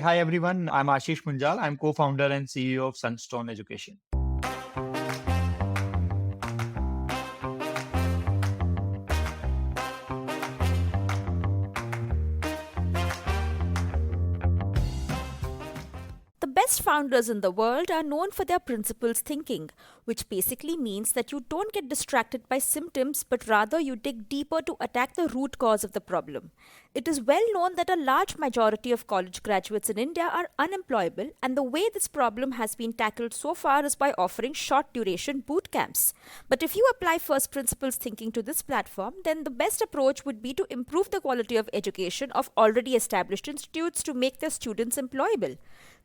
Hi everyone, I'm Ashish Munjal. I'm co-founder and CEO of Sunstone Education. The best founders in the world are known for their principles thinking, which basically means that you don't get distracted by symptoms but rather you dig deeper to attack the root cause of the problem. It is well known that a large majority of college graduates in India are unemployable, and the way this problem has been tackled so far is by offering short duration boot camps. But if you apply first principles thinking to this platform, then the best approach would be to improve the quality of education of already established institutes to make their students employable.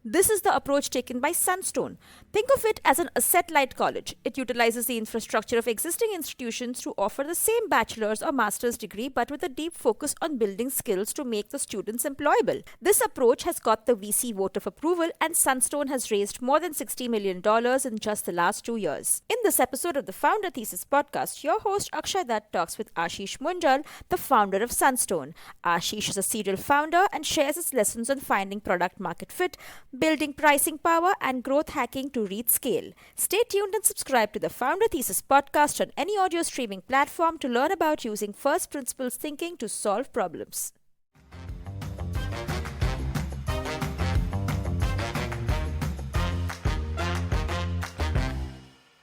This is the approach taken by Sunstone. Think of it as an asset light college. It utilizes the infrastructure of existing institutions to offer the same bachelor's or master's degree but with a deep focus on building skills to make the students employable. This approach has got the VC vote of approval, and Sunstone has raised more than $60 million in just the last 2 years. In this episode of the Founder Thesis podcast, your host Akshay Dutt talks with Ashish Munjal, the founder of Sunstone. Ashish is a serial founder and shares his lessons on finding product market fit, building pricing power, and growth hacking to reach scale. Stay tuned and subscribe to the Founder Thesis podcast on any audio streaming platform to learn about using first principles thinking to solve problems.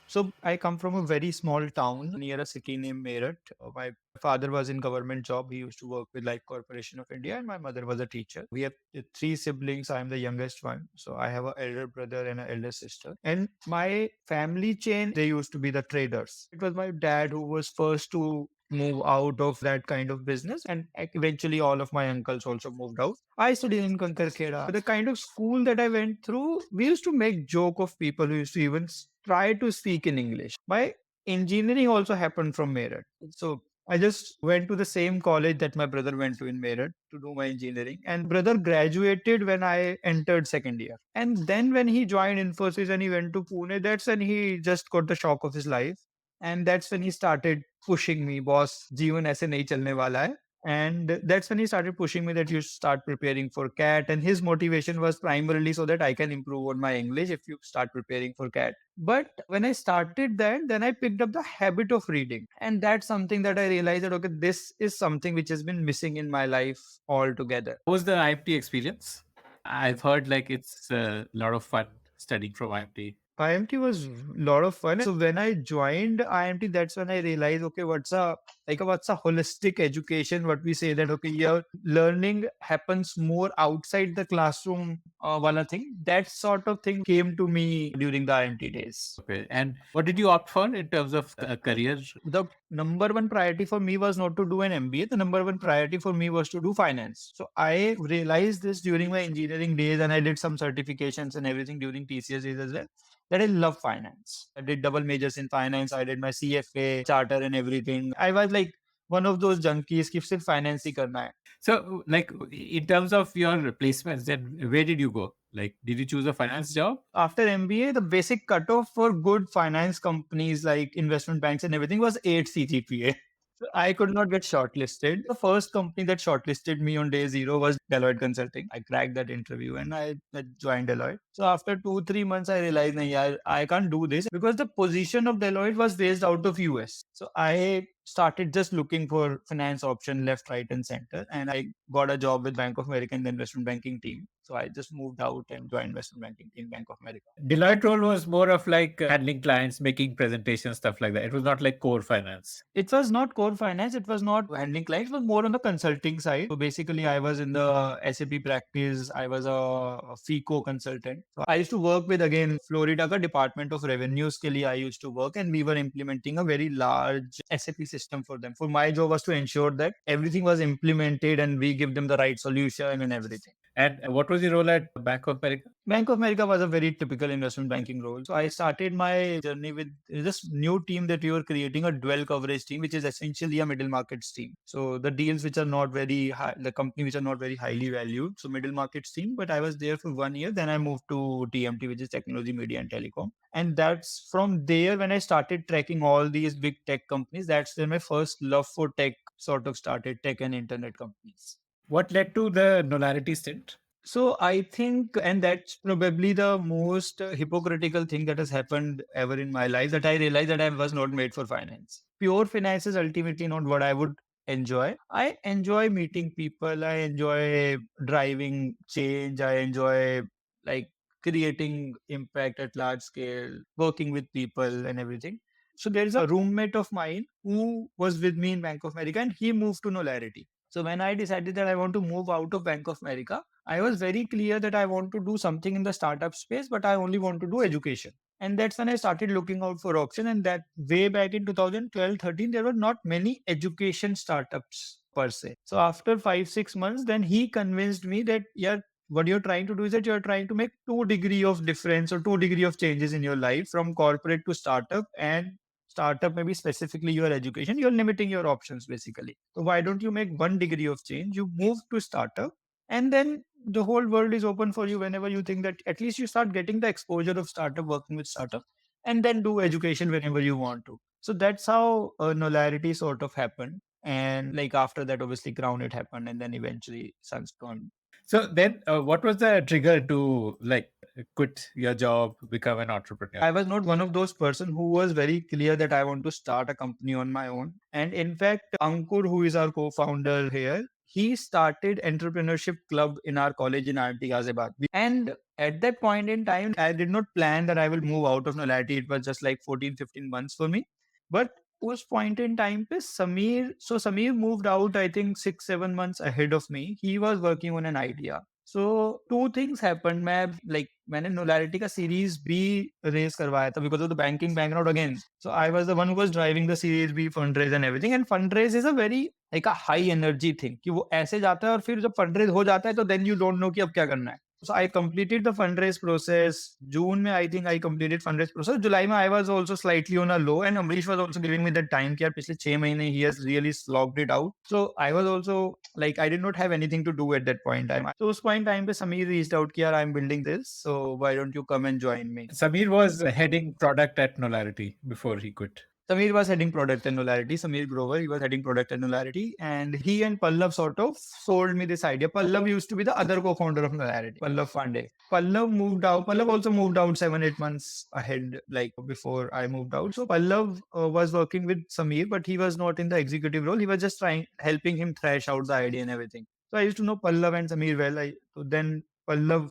So I come from a very small town near a city named Meerut. My father was in government job. He used to work with like Corporation of India, and my mother was a teacher. We have three siblings. I'm the youngest one. So I have an elder brother and an elder sister. And my family chain, they used to be the traders. It was my dad who was first to move out of that kind of business, and eventually all of my uncles also moved out. I studied in Kankarkheda. The kind of school that I went through, we used to make joke of people who used to even try to speak in English. My engineering also happened from Meerut. So I just went to the same college that my brother went to in Meerut to do my engineering. And brother graduated when I entered second year. And then when he joined Infosys and he went to Pune, that's when he just got the shock of his life. And that's when he started pushing me, boss, जीवन ऐसे नहीं चलने वाला है. And that's when he started pushing me that you start preparing for CAT. And his motivation was primarily so that I can improve on my English if you start preparing for CAT. But when I started that, then I picked up the habit of reading. And that's something that I realized that, okay, this is something which has been missing in my life altogether. How was the IMT experience? I've heard like it's a lot of fun studying from IMT. IMT was a lot of fun. So when I joined IMT, that's when I realized, okay, what's a holistic education? What we say that, okay, your learning happens more outside the classroom, wala thing. That sort of thing came to me during the IMT days. Okay. And what did you opt for in terms of a career? The number one priority for me was not to do an MBA. The number one priority for me was to do finance. So I realized this during my engineering days, and I did some certifications and everything during TCS days as well, that I love finance. I did double majors in finance. I did my CFA charter and everything. I was like one of those junkies कि सिर्फ finance ही करना है. So, like in terms of your placements, then where did you go? Like, did you choose a finance job? After MBA, the basic cutoff for good finance companies like investment banks and everything was 8 CGPA. So I could not get shortlisted. The first company that shortlisted me on day zero was Deloitte Consulting. I cracked that interview and I joined Deloitte. So after 2-3 months, I realized, nahi, I can't do this because the position of Deloitte was based out of US. So I started just looking for finance option left, right, and center. And I got a job with Bank of America in the investment banking team. So I just moved out and joined investment banking team, Bank of America. Deloitte role was more of like handling clients, making presentations, stuff like that. It was not like core finance. It was not core finance. It was not handling clients. It was more on the consulting side. So basically, I was in the SAP practice. I was a FICO consultant. So I used to work with, again, Florida ka Department of Revenues ke liye I used to work, and we were implementing a very large SAP system for them. For my job was to ensure that everything was implemented and we give them the right solution and everything. And what was your role at Bank of America? Bank of America was a very typical investment banking role. So I started my journey with this new team that we were creating, a dual coverage team, which is essentially a middle markets team. So the deals which are not very high, the company which are not very highly valued. So middle markets team, but I was there for 1 year. Then I moved to TMT, which is technology, media and telecom. And that's from there when I started tracking all these big tech companies. That's when my first love for tech sort of started, tech and internet companies. What led to the Nolarity stint? So I think, and that's probably the most hypocritical thing that has happened ever in my life, that I realized that I was not made for finance. Pure finance is ultimately not what I would enjoy. I enjoy meeting people. I enjoy driving change. I enjoy like creating impact at large scale, working with people and everything. So there's a roommate of mine who was with me in Bank of America and he moved to Nolarity. So when I decided that I want to move out of Bank of America, I was very clear that I want to do something in the startup space, but I only want to do education. And that's when I started looking out for option. And that way back in 2012, 13, there were not many education startups per se. So after 5, 6 months, then he convinced me that, yeah, what you're trying to do is that you're trying to make 2 degree of difference or 2 degree of changes in your life from corporate to startup, and startup maybe specifically your education, you're limiting your options basically. So why don't you make 1 degree of change, you move to startup, and then the whole world is open for you whenever you think that at least you start getting the exposure of startup, working with startup, and then do education whenever you want to. So that's how Nolarity sort of happened. And like after that, obviously Crown it happened, and then eventually Sunstone. So then, what was the trigger to like quit your job, become an entrepreneur? I was not one of those person who was very clear that I want to start a company on my own. And in fact, Ankur, who is our co-founder here, he started entrepreneurship club in our college in IIT Ghaziabad. And at that point in time, I did not plan that I will move out of Nolarity. It was just like 14, 15 months for me. But उस point in time पे Samir moved out I think 6, 7 months ahead of me. He was working on an idea. So two things happened. मैंने Nolarity का series B raise करवाया था because of the banking background again. So I was the one who was driving the series B fundraise and everything. And fundraise is a very like a high energy thing कि वो ऐसे जाता है और फिर जब fundraise हो जाता है तो then you don't know कि अब क्या करना है. So I completed the fundraise process. June, I think I completed fundraise process. July, I was also slightly on a low, and Amrish was also giving me the time. कि यार पिछले 6 महीने he has really slogged it out. So I was also like I did not have anything to do at that point in time. So उस point in time पे Samir reached out कि यार I'm building this, so why don't you come and join me? Samir was heading product at Nolarity before he quit. Samir was heading product and Nolarity. Samir Grover, he was heading product and Nolarity. And he and Pallav sort of sold me this idea. Pallav used to be the other co-founder of Nolarity, Pallav Fande. Pallav moved out. Pallav also moved out 7, 8 months ahead, like before I moved out. So Pallav was working with Samir, but he was not in the executive role. He was just helping him thrash out the idea and everything. So I used to know Pallav and Samir well. So then Pallav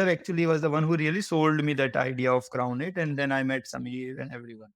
actually was the one who really sold me that idea of Crown It. And then I met Samir and everyone.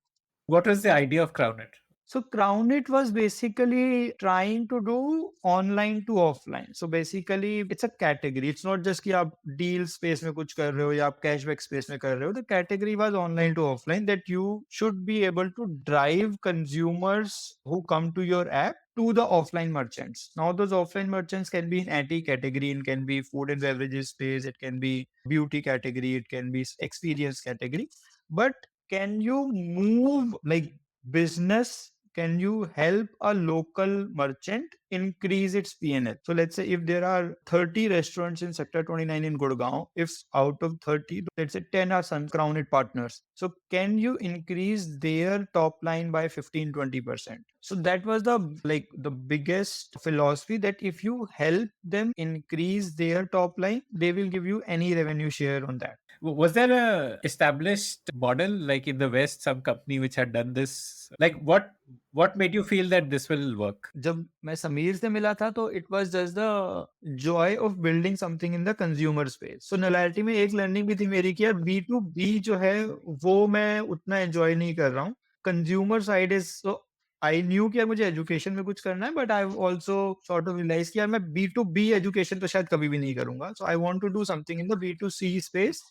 What was the idea of Crownet? So Crown It was basically trying to do online to offline. So basically it's a category. It's not just कि आप deal space में कुछ कर रहे हो या आप cashback space में कर रहे हो. The category was online to offline, that you should be able to drive consumers who come to your app to the offline merchants. Now those offline merchants can be in IT category, it can be food and beverages space, it can be beauty category, it can be experience category. But can you move like business, can you help a local merchant increase its PNL? So let's say if there are 30 restaurants in Sector 29 in Gurgaon, if out of 30, let's say 10 are Sun Crown It partners. So can you increase their top line by 15, 20%? So that was the biggest philosophy, that if you help them increase their top line, they will give you any revenue share on that. Was there a established model like in the West, some company which had done this? Like what made you feel that this will work? जब मैं समीर से मिला था तो it was just the joy of building something in the consumer space. So Knowlarity में एक learning भी थी मेरी कि यार बी टू बी जो है वो मैं उतना एंजॉय नहीं कर रहा हूँ. Consumer side is so I knew कि यार मुझे एजुकेशन में कुछ करना है, but I also sort of realise कि यार मैं बी टू बी एजुकेशन तो शायद कभी भी नहीं करूंगा. So I want to do something in the B to C space.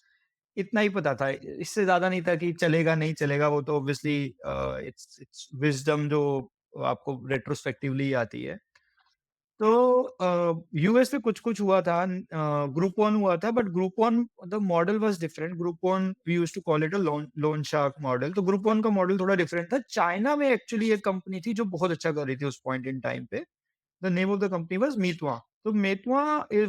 इतना ही पता था, इससे ज्यादा नहीं था कि चलेगा नहीं चलेगा. वो तो ऑब्वियसली इट्स विजडम जो आपको रेट्रोस्पेक्टिवली आती है. तो यूएस में कुछ हुआ था. ग्रुप वन हुआ था, but group one the model was different. Group one we used to call it a loan shark model. तो ग्रुप वन का मॉडल थोड़ा डिफरेंट था. चाइना में एक्चुअली एक कंपनी थी जो बहुत अच्छा कर रही थी उस पॉइंट इन टाइम पे. The name of the company was Meetwa. So Meetwa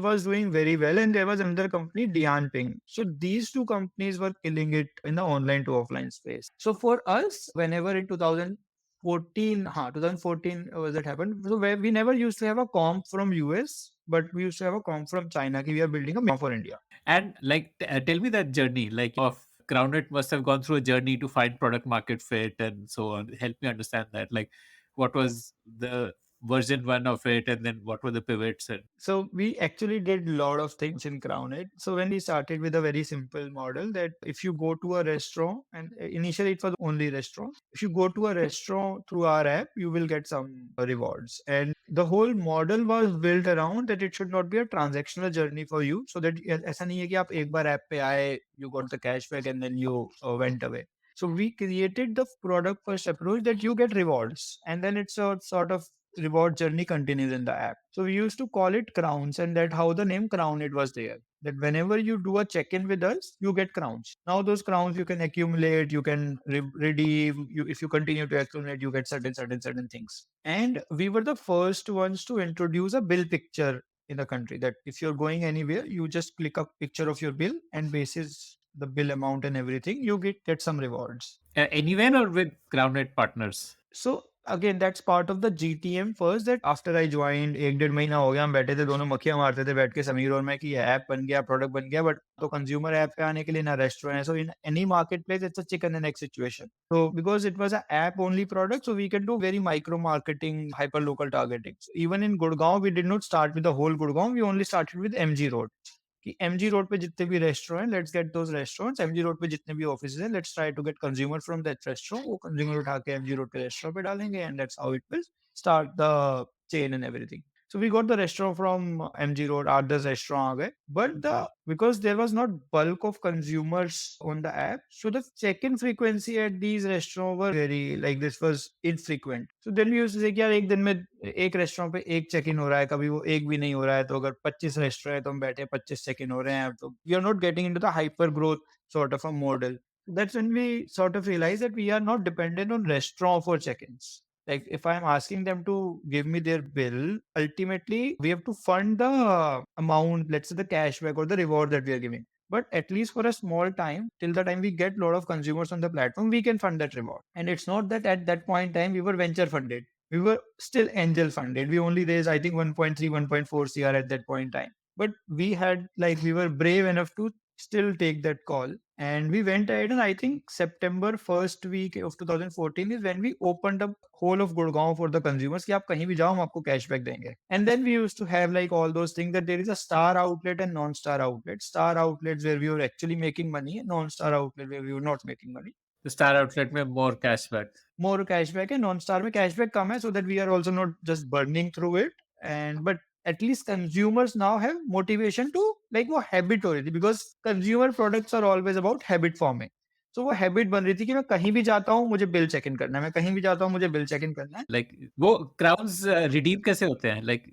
was doing very well, and there was another company, Dianping. So these two companies were killing it in the online to offline space. So for us, whenever in 2014, 2014 was that happened. So where we never used to have a comp from US. but we used to have a comp from China that we are building a for India. And like, tell me that journey, like of Grounded must have gone through a journey to find product market fit and so on. Help me understand that. Like, what was the version one of it, and then what were the pivots? And So we actually did a lot of things in Crowned. So when we started with a very simple model that if you go to a restaurant, and initially it was only restaurant, if you go to a restaurant through our app, you will get some rewards. And the whole model was built around that it should not be a transactional journey for you. So that ऐसा नहीं है कि आप एक बार app पे आए, you got the cashback and then you went away. So we created the product first approach that you get rewards, and then it's a sort of reward journey continues in the app. So we used to call it crowns, and that how the name crown it was there. That whenever you do a check-in with us, you get crowns. Now those crowns you can accumulate, you can redeem. You if you continue to accumulate, you get certain things. And we were the first ones to introduce a bill picture in the country. That if you're going anywhere, you just click a picture of your bill, and basis the bill amount and everything, you get some rewards. anywhere or with Grounded partners? So again, that's part of the GTM first. That after I joined, एक डेढ़ महीना हो गया, हम बैठे थे दोनों मक्खियां मारते थे बैठ के समीर और मैं कि ये ऐप बन गया, प्रोडक्ट बन गया, बट तो कंज्यूमर ऐप पे आने के लिए ना रेस्टोरेंट है. So in any market place it's a chicken and egg situation. So because it was an app only product, so we can do very micro marketing, hyper local targeting. So even in Gurgaon, we did not start with the whole Gurgaon. We only started with MG Road. कि MG road पे जितने भी restaurant, let's get those restaurants. MG road पे जितने भी office हैं, let's try to get consumer from that restaurant. वो consumer उठा के एमजी रोड के रेस्टोरेंट पे डालेंगे, and that's how it will start the chain and everything. So we got the restaurant from MG Road, Arthur's restaurant aa gaye. But because there was not bulk of consumers on the app, so the check-in frequency at these restaurants were very like this was infrequent. So then we used to say कि यार एक दिन में एक restaurant पे एक check in हो रहा है, कभी वो एक भी नहीं हो रहा है. तो अगर 25 रेस्टोरेंट है तो हम बैठे 25 चेक इन हो रहे हैं, तो we are not getting into the hyper growth sort of a model. That's when we sort of realized that we are not dependent on restaurant for check-ins. Like if I'm asking them to give me their bill, ultimately we have to fund the amount, let's say the cashback or the reward that we are giving. But at least for a small time, till the time we get a lot of consumers on the platform, we can fund that reward. And it's not that at that point in time we were venture funded. We were still angel funded. We only raised, I think, 1.3, 1.4 CR at that point in time. But we had, like, we were brave enough to still take that call. And we went ahead, and I think September first week of 2014 is when we opened up whole of Gurgaon for the consumers कि आप कहीं भी जाओ हम आपको cashback देंगे. And then we used to have like all those things that there is a star outlet and non-star outlet. Star outlets where we were actually making money, and non-star outlet where we were not making money. The Star Outlet में more cashback. More cashback है, non-star में cashback कम है, so that we are also not just burning through it. And but at least consumers now have motivation to like वो habit हो रही थी, because consumer products are always about habit forming. So वो habit बन रही थी कि मैं कहीं भी जाता हूँ मुझे बिल चेक इन करना है, मैं कहीं भी जाता हूँ मुझे बिल चेक इन करना है. Like वो crowns redeem कैसे होते हैं? Like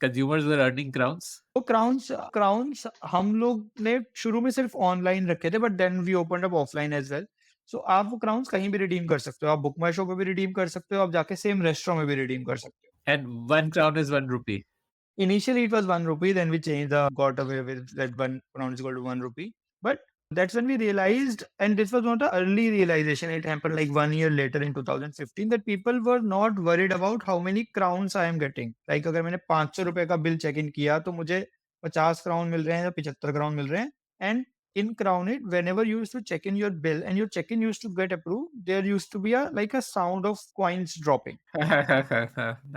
consumers were earning crowns. वो क्राउन्स हम लोग ने शुरू में सिर्फ ऑनलाइन रखे थे, but then we opened up offline as well. So आप वो क्राउन्स कहीं भी रिडीम कर सकते हो, आप बुक माई शो पे भी रिडीम कर सकते हो, आप जाके सेम रेस्टोरेंट में भी रिडीम कर सकते हो. And 1 crown is 1 rupee. Initially, it was 1 rupee. Then we changed got away with that 1 crown is equal to 1 rupee. But that's when we realized, and this was not an early realization. It happened like 1 year later in 2015 that people were not worried about how many crowns I am getting. Like अगर मैंने 500 रुपए का bill check in किया तो मुझे 50 crown मिल रहे हैं या 75 क्राउन मिल रहे हैं. And in Crown It, whenever you used to check in your bill and your check-in used to get approved, there used to be a sound of coins dropping.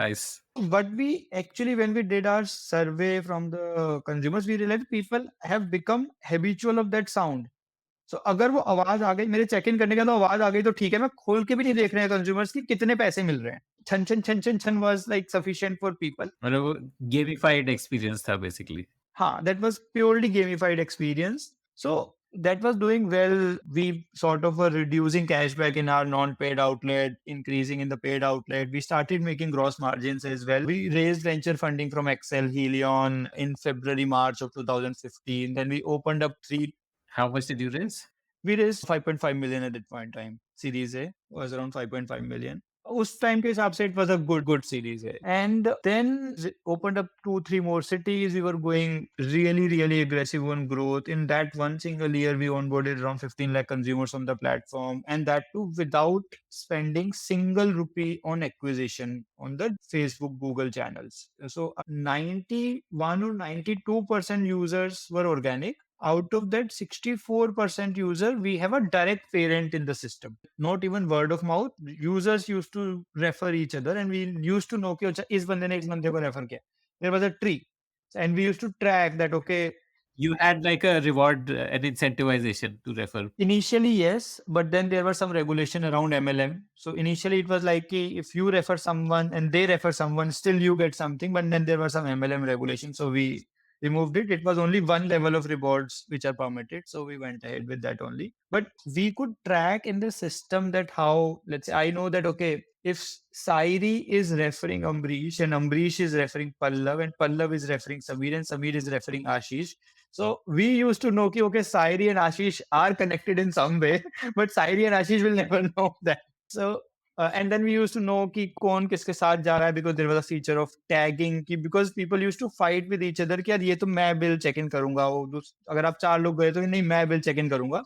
Nice. But we actually, when we did our survey from the consumers, we realized people have become habitual of that sound. So अगर वो आवाज आ गई मेरे check in करने के बाद आवाज आ गई तो ठीक है, मैं खोल के भी नहीं देख रहे हैं कंज्यूमर्स की कितने पैसे मिल रहे हैं. छन छन छन छन छन was like sufficient for people. मतलब वो gamified experience था basically. हाँ, that was purely gamified experience. So that was doing well. We sort of were reducing cashback in our non-paid outlet, increasing in the paid outlet. We started making gross margins as well. We raised venture funding from Excel, Helion in February, March of 2015. Then we opened up three. How much did you raise? We raised 5.5 million at that point in time. Series A was around 5.5 million. उस time के हिसाब से it was a good series है. And then opened up 2-3 more cities. We were going really aggressive on growth. In that one single year, we onboarded around 15 lakh consumers on the platform, and that too without spending single rupee on acquisition on the Facebook, Google channels. So 91 or 92% users were organic. Out of that 64% user, we have a direct parent in the system. Not even word of mouth. Users used to refer each other, and we used to know कि अच्छा इस बंदे ने इस बंदे को refer किया. There was a tree, and we used to track that. Okay, You had like a reward and incentivization to refer. initially, yes, but then there was some regulation around MLM. So initially, it was like if you refer someone and they refer someone, still you get something. But then there was some MLM regulation, so we removed it. It was only one level of rewards which are permitted, so we went ahead with that only. But we could track in the system that how, let's say, I know that okay, if Sairi is referring Ambrish and Ambrish is referring Pallav and Pallav is referring Samir and Samir is referring Ashish, so we used to know कि okay, Sairi and Ashish are connected in some way, but Sairi and Ashish will never know that. So and then we used to know कि कौन किसके साथ जा रहा है, because there was a feature of tagging कि because people used to fight with each other कि यार ये तो मैं bill check in करूंगा, वो अगर आप 4 लोग गए तो नहीं मैं bill check in करूंगा.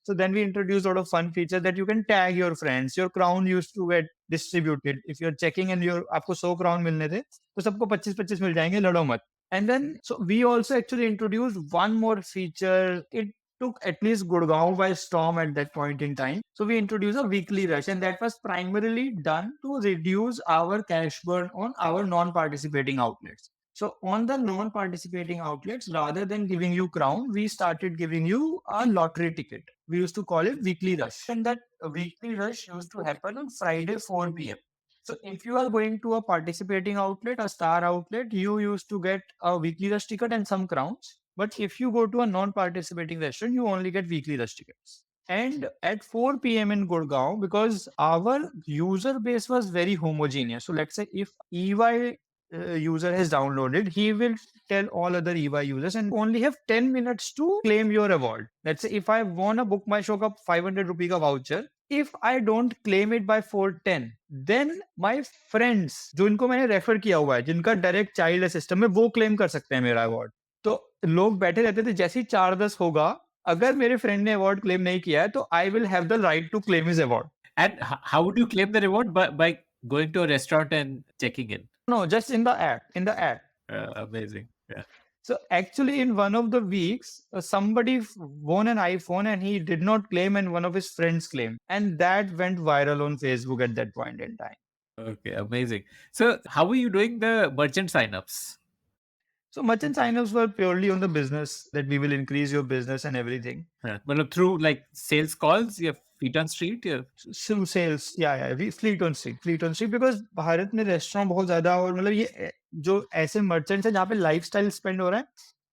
So then we introduced a lot of fun features that you can tag your friends. Your crown used to get distributed. If you're checking and आपको 100 crown मिलने थे, तो सबको 25-25 मिल जाएंगे, लड़ो मत. And then, so we also actually introduced one more feature. It took at least Gurgaon by storm at that point in time. So we introduced a weekly rush, and that was primarily done to reduce our cash burn on our non-participating outlets. So on the non-participating outlets, rather than giving you crown, we started giving you a lottery ticket. We used to call it weekly rush, and that weekly rush used to happen on Friday 4 p.m. So if you are going to a participating outlet, a star outlet, you used to get a weekly rush ticket and some crowns. But if you go to a non-participating restaurant, you only get weekly rush tickets. And at 4 p.m. in Gurgaon, because our user base was very homogeneous. So let's say if EY user has downloaded, he will tell all other EY users and only have 10 minutes to claim your award. Let's say if I won a Book My Show ka 500 rupee ka voucher, if I don't claim it by 4:10, then my friends जो इनको मैंने refer किया हुआ है, जिनका direct child है system में, वो क्लेम कर सकते हैं मेरा अवार्ड. तो लोग बैठे रहते थे, जैसे ही 4:10 होगा, अगर मेरे फ्रेंड ने अवार्ड क्लेम नहीं किया है, तो I will have the right to claim his award. And how would you claim the reward? By going to a restaurant and checking in. No, just in the app. In the app. Amazing. Yeah. So actually, in one of the weeks, somebody won an iPhone and he did not claim, and one of his friends claimed, and that went viral on Facebook at that point in time. Okay, amazing. So how were you doing the merchant signups? So merchant signups were purely on the business, that we will increase your business and everything. Yeah. Well, through like sales calls, you have feet on street. Yeah. So sales, yeah, we fleet on street, because Bharat में restaurant बहुत ज्यादा, और मतलब ये जो ऐसे merchants हैं जहाँ पे लाइफस्टाइल स्पेंड हो रहा है,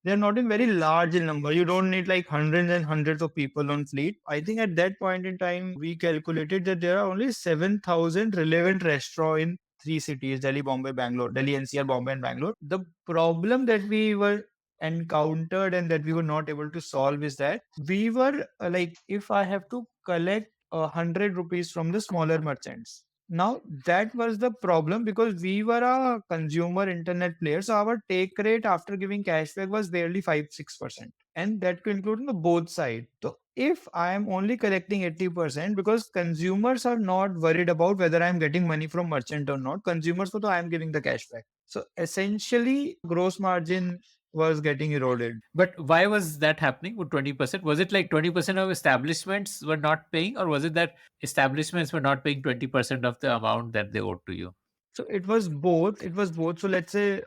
they are not in very large in number. You don't need like hundreds and hundreds of people on fleet. I think at that point in time, we calculated that there are only 7,000 relevant restaurants in 3 cities: Delhi, Bombay, Bangalore, Delhi NCR, Bombay, and Bangalore. The problem that we were encountered and that we were not able to solve is that we were like, if I have to collect 100 rupees from the smaller merchants, now that was the problem, because we were a consumer internet player. So our take rate after giving cashback was barely 5-6%. And that could include on the both sides. So if I am only collecting 80%, because consumers are not worried about whether I am getting money from merchant or not. Consumers ko to I am giving the cashback. So essentially gross margin was getting eroded. But why was that happening with 20%? Was it like 20% of establishments were not paying, or was it that establishments were not paying 20% of the amount that they owed to you? So it was both. It was both. So let's say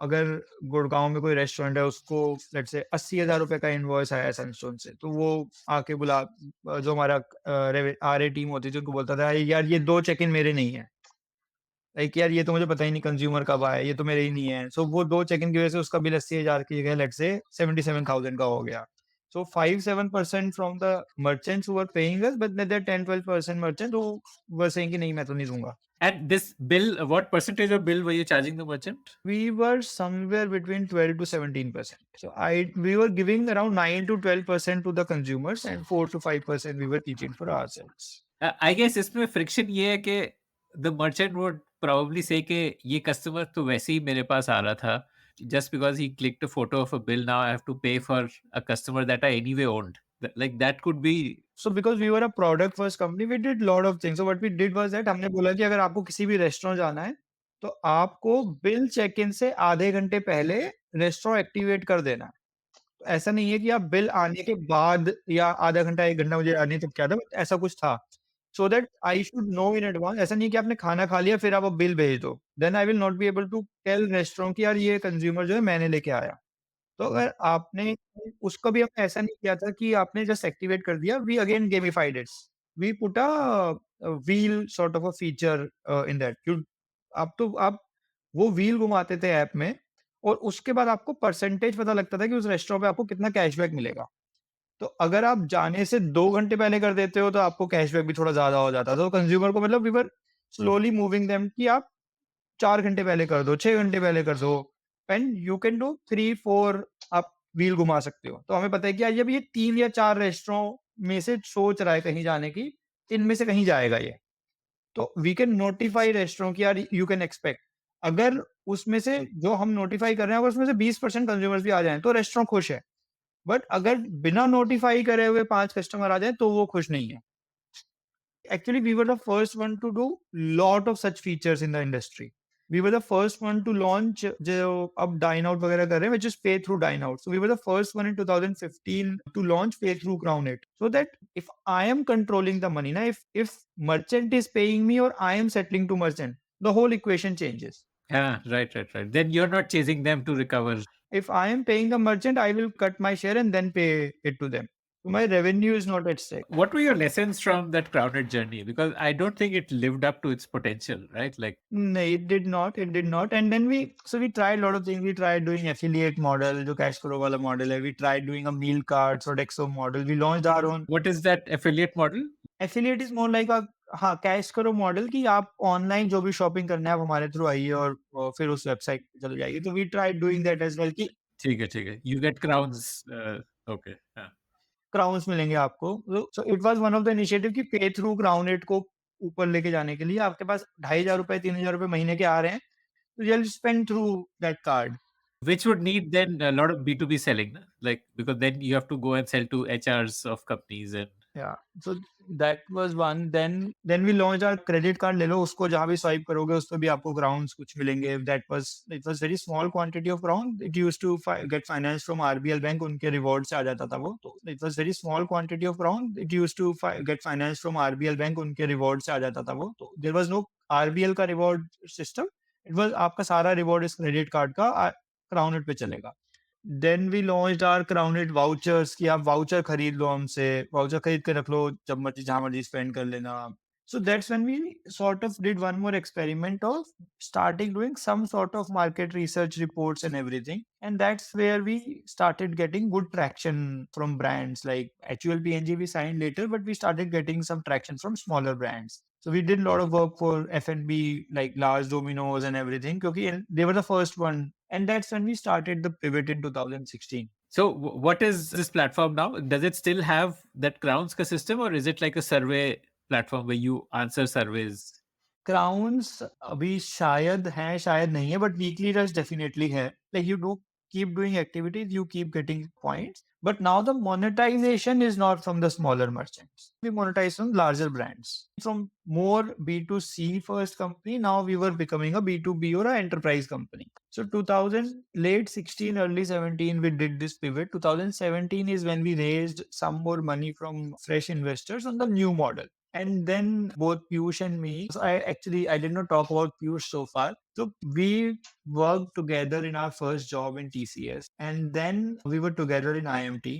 अगर गुड़गांव में कोई restaurant है, उसको let's say 80,000 रुपए का invoice आया Sunstone से, तो वो आके बुला, जो हमारा RA टीम होती थी, उनको बोलता था यार ये 2 चेक इन मेरे नहीं है, लाइक यार ये तो मुझे पता ही नहीं कंज्यूमर कब आया, ये तो मेरे ही नहीं है. सो वो 2 चेक इन की वजह से उसका बिल 80,000 की जगह लेट्स से 77,000 का हो गया. So 5-7% from the merchants who were paying us, but there 10-12% merchants who were saying कि नहीं मैं तो नहीं दूंगा. And this bill, what percentage of bill were you charging the merchant? We were somewhere between 12 to 17%. So we were giving around 9 to 12% to the consumers, and 4 to 5% we were keeping for ourselves. I guess इसमें friction ये है कि the merchant would probably say कि ये customer तो वैसे ही मेरे पास आ रहा था, just because he clicked a photo of a bill, now I have to pay for a customer that I anyway owned. Like that could be. So because we were a product first company, we did lot of things. So what we did was that हमने बोला कि अगर आपको किसी भी restaurant जाना है, तो आपको बिल चेक इन से आधे घंटे पहले रेस्टोरेंट एक्टिवेट कर देना है। तो ऐसा नहीं है कि आप बिल आने के बाद या आधा घंटा 1 घंटा मुझे आने तक क्या था, ऐसा कुछ था। So that I should know in advance. ऐसा नहीं कि आपने खाना खा लिया फिर आप अब बिल भेज दो। Then I will not be able to tell restaurant कि यार ये कंज्यूमर जो है मैंने लेके आया। तो अगर आपने उसको भी हमने ऐसा नहीं किया था कि आपने जस्ट एक्टिवेट कर दिया, we again gamified it. We put a wheel sort of a feature in that. You आप वो व्हील घुमाते थे ऐप में और उसके बाद आपको परसेंटेज पता लगता था कि उस रेस्टोरेंट पे आपको कितना कैशबैक मिलेगा। तो अगर आप जाने से 2 घंटे पहले कर देते हो तो आपको कैशबैक भी थोड़ा ज़्यादा हो जाता था। तो कंज्यूमर को मतलब we were slowly moving them कि आप 4 घंटे पहले कर दो, 6 घंटे पहले कर दो एंड यू कैन डू 3-4 आप व्हील घुमा सकते हो। तो हमें पता है कि जब ये 3 या 4 रेस्टोरेंट में से सोच रहा है कहीं जाने की, इनमें से कहीं जाएगा ये। तो वी कैन नोटिफाई रेस्टोरेंट कि यार यू कैन एक्सपेक्ट। अगर उसमें से जो हम नोटिफाई कर रहे हैं, अगर उसमें से 20% कंज्यूमर्स भी आ जाएँ, तो रेस्टोरेंट खुश है। बट अगर बिना नोटिफाई करे हुए 5 कस्टमर आ जाएँ, तो वो खुश नहीं है। Actually, we were the first one to do lot of such features in the industry. We were the first one to launch जो अब dine out वगैरह कर रहे हैं, which is pay through dine out. So we were the first one in 2015 to launch pay through Crown It. So that if I am controlling the money, now if merchant is paying me or I am settling to merchant, the whole equation changes. Yeah, right. Then you're not chasing them to recover. If I am paying the merchant, I will cut my share and then pay it to them. So my revenue is not at stake. What were your lessons from that crowded journey? Because I don't think it lived up to its potential, right? Like, No, it did not. It did not. And then we tried a lot of things. We tried doing affiliate model, जो cash karo wala model है. We tried doing a meal card, Sodexo model. We launched our own. what is that affiliate model? Affiliate is more like a हाँ cash करो model कि आप online जो भी shopping करना है आप हमारे थ्रू आइए और फिर उस वेबसाइट पे चले जाइए। तो we tried doing that as well कि ठीक है. You get crowns. Okay. हाँ. क्राउन्स मिलेंगे आपको। So it was one of the initiative कि पे थ्रू क्राउन इट को ऊपर लेके जाने के लिए आपके पास ₹2500 ₹3000 महीने के आ रहे हैं, तो you will spend through that card. Which would need then a lot of B2B selling, na? Like, because then you have to go and sell to HRs of companies and. Yeah. So that was one. Then we launched our credit card ले लो उसको जहाँ भी swipe करोगे उस पे भी आपको grounds कुछ मिलेंगे. It was very small quantity of ground. It used to get financed from RBL bank उनके reward से आ जाता था वो. तो it was very small quantity of ground. It used to get financed from RBL bank उनके reward से आ जाता था वो. तो there was no RBL का reward system. It was आपका सारा reward इस credit card का Crown It पे चलेगा. Then we launched our crowned vouchers कि आप वाउचर खरीद लो हमसे, वाउचर खरीद के रख लो, जब मर्ज़ी जहाँ मर्ज़ी स्पेंड कर लेना। So that's when we sort of did one more experiment of starting doing some sort of market research reports and everything. And that's where we started getting good traction from brands like HUL PNG we signed later, but we started getting some traction from smaller brands. So we did a lot of work for F&B like large Domino's and everything because they were the first one. And that's when we started the pivot in 2016. So, what is this platform now? Does it still have that crowns ka system, or is it like a survey platform where you answer surveys? Crowns अभी शायद हैं, शायद नहीं है, but weekly rush definitely है। Like you do keep doing activities, you keep getting points. But now the monetization is not from the smaller merchants. We monetize from larger brands. From more B2C first company, now we were becoming a B2B or an enterprise company. So 2000, late 16, early 17, we did this pivot. 2017 is when we raised some more money from fresh investors on the new model. And then both Piyush and me, so I did not talk about Piyush so far. So we worked together in our first job in TCS. And then we were together in IMT.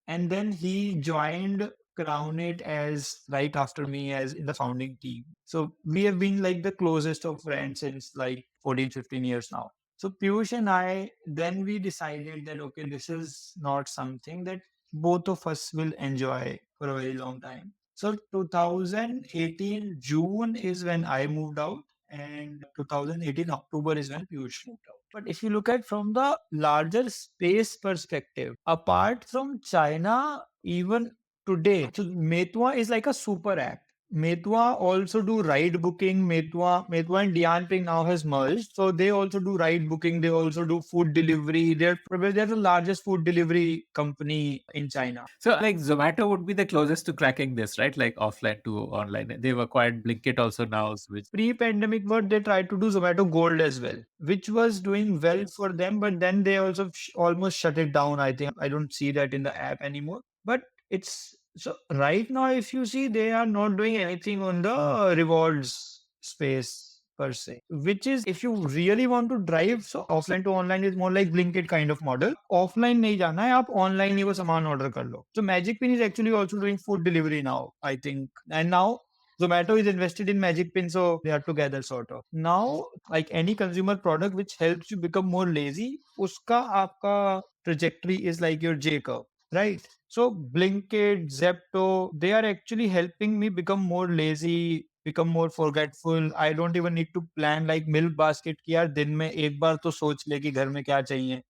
And then he joined Crown It as right after me as in the founding team. So we have been like the closest of friends since like 14, 15 years now. So Piyush and I, then we decided that, okay, this is not something that both of us will enjoy for a very long time. So 2018 June is when I moved out, and 2018 October is when Piyush moved out. But if you look at from the larger space perspective, apart from China, even today, so Metwa is like a super app. Metwa also do ride booking. Metwa and Dianping now has merged. So they also do ride booking. They also do food delivery. They're the largest food delivery company in China. So like Zomato would be the closest to cracking this, right? Like offline to online. They've acquired Blinkit also now, which Pre-pandemic, what they tried to do Zomato Gold as well, which was doing well for them, but then they also almost shut it down. I think I don't see that in the app anymore. But it's so right now, if you see, they are not doing anything on the rewards space per se, which is if you really want to drive, so offline to online is more like Blinkit kind of model. Offline नहीं जाना है, आप online ही वो सामान order कर लो. So Magic Pin is actually also doing food delivery now, I think, and now Zomato is invested in Magic Pin, so they are together sort of. Now, like any consumer product which helps you become more lazy, uska aapka trajectory is like your J curve, right? So Blinkit, Zepto, they are actually helping me become more lazy, become more forgetful. I don't even need to plan like milk basket कि यार दिन में एक बार तो सोच ले कि घर में क्या चाहिए.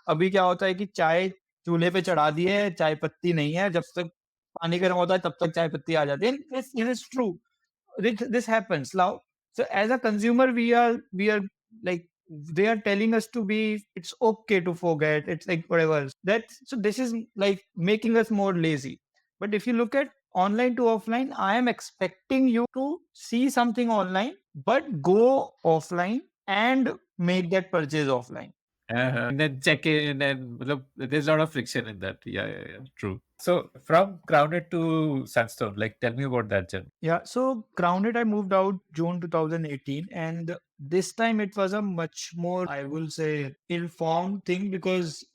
अभी क्या होता है कि चाय चूल्हे पे चढ़ा दी है, चाय पत्ती नहीं है, जब तक पानी गर्म होता है तब तक चाय पत्ती आ जाती है. It is true. This happens now. So as a consumer, we are like they are telling us to be. It's okay to forget. It's like whatever. That so this is like making us more lazy. But if you look at online to offline, I am expecting you to see something online, but go offline and make that purchase offline. and then check in and there's a lot of friction in that. Yeah, true. So from Grounded to Sunstone, like tell me about that journey. Yeah, so Grounded, I moved out June 2018, and this time it was a much more, I will say, informed thing because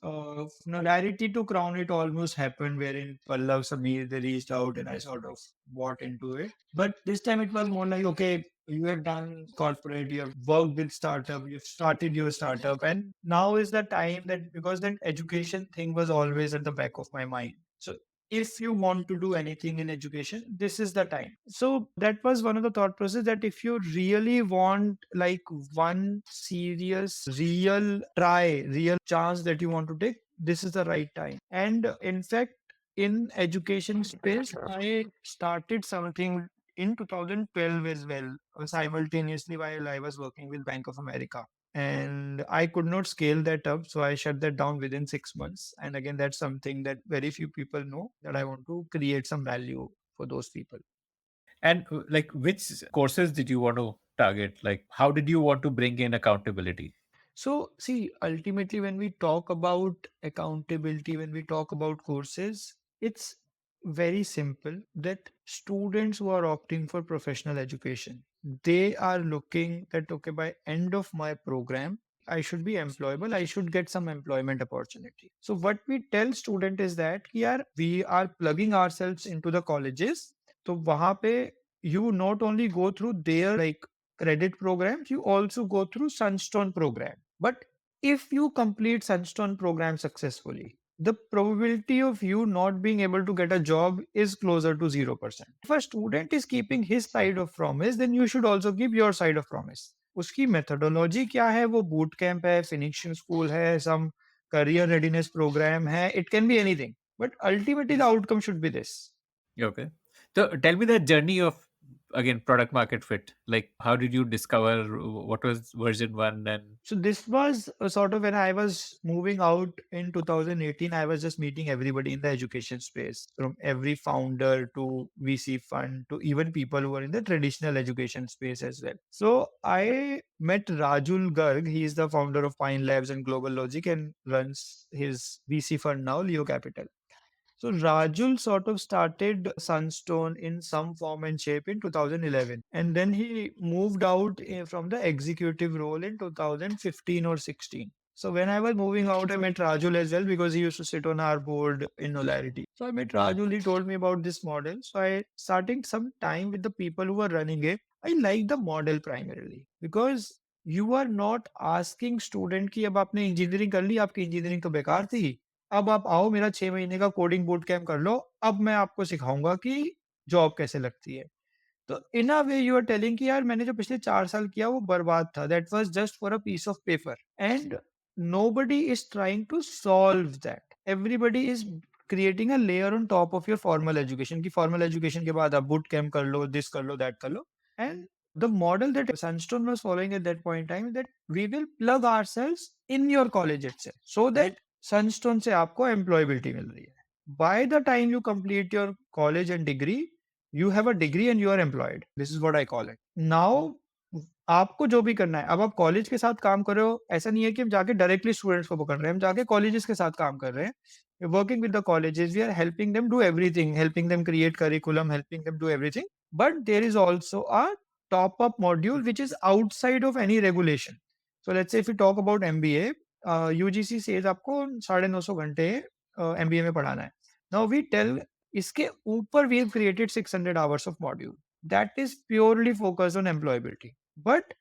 familiarity to Grounded almost happened wherein Pallav, Samir, they reached out and I sort of bought into it. But this time it was more like, okay, you have done corporate, you have worked with startup, you've started your startup, and now is the time that because that education thing was always at the back of my mind. So if you want to do anything in education, this is the time. So that was one of the thought process that if you really want like one serious real chance that you want to take, this is the right time. And in fact, in education space, I started something in 2012 as well, simultaneously while I was working with Bank of America, and I could not scale that up. So I shut that down within 6 months. And again, that's something that very few people know, that I want to create some value for those people. And like which courses did you want to target? Like how did you want to bring in accountability? So, see, ultimately, when we talk about accountability, when we talk about courses, it's very simple that students who are opting for professional education, they are looking that, okay, by end of my program, I should be employable, I should get some employment opportunity. So what we tell student is that, yeah, we are plugging ourselves into the colleges. So वहाँ पे you not only go through their like credit programs, you also go through Sunstone program. But if you complete Sunstone program successfully, the probability of you not being able to get a job is closer to 0%. If a student is keeping his side of promise, then you should also keep your side of promise. उसकी methodology क्या है? वो boot camp है, finishing school है, some career readiness program है. It can be anything. But ultimately, the outcome should be this. Okay. So tell me the journey of again product market fit. Like how did you discover what was version one and So this was sort of when I was moving out in 2018. I was just meeting everybody in the education space, from every founder to VC fund to even people who are in the traditional education space as well. So I met Rajul Garg. He is the founder of Pine Labs and Global Logic and runs his VC fund now, Leo Capital. So Rajul sort of started Sunstone in some form and shape in 2011, and then he moved out from the executive role in 2015 or 16. So when I was moving out, I met Rajul as well because he used to sit on our board in Nolarity. So I met Rajul. He told me about this model. So I started some time with the people who were running it. I like the model primarily because you are not asking student कि अब आपने engineering कर ली, आपकी engineering तो बेकार थी, अब आप आओ मेरा 6 महीने का कोडिंग बूट कैम्प कर लो, अब मैं आपको सिखाऊँगा कि जॉब कैसे लगती है। तो इन अ वे यू आर टेलिंग कि यार मैंने जो पिछले 4 साल किया वो बर्बाद था। That was just for a piece of paper and nobody is trying to solve that. Everybody is creating a layer on top of your formal education. कि formal education के बाद आप boot camp कर लो, this कर लो, that कर लो. And the model that Sunstone was following at that point in time, that we will plug ourselves in your college itself, so that Sunstone से आपको employability मिल रही है. By the time you complete your college and degree, you have a degree and you are employed. This is what I call it. Now, आपको जो भी करना है, अब आप कॉलेज के साथ काम कर रहे हो, ऐसा नहीं है कि हम जाके डायरेक्टली स्टूडेंट्स को पकड़ रहे हैं, हम जाके कॉलेजेस के साथ काम कर रहे हैं. Working with the colleges, we are helping them do everything, helping them create curriculum, helping them do everything. But there is also a top-up module which is outside of any regulation. So let's say if we talk about MBA, UGC says आपको 950 घंटे MBA में पढ़ाना है. Now we tell इसके ऊपर we have created 600 hours of module that is purely focused on employability. But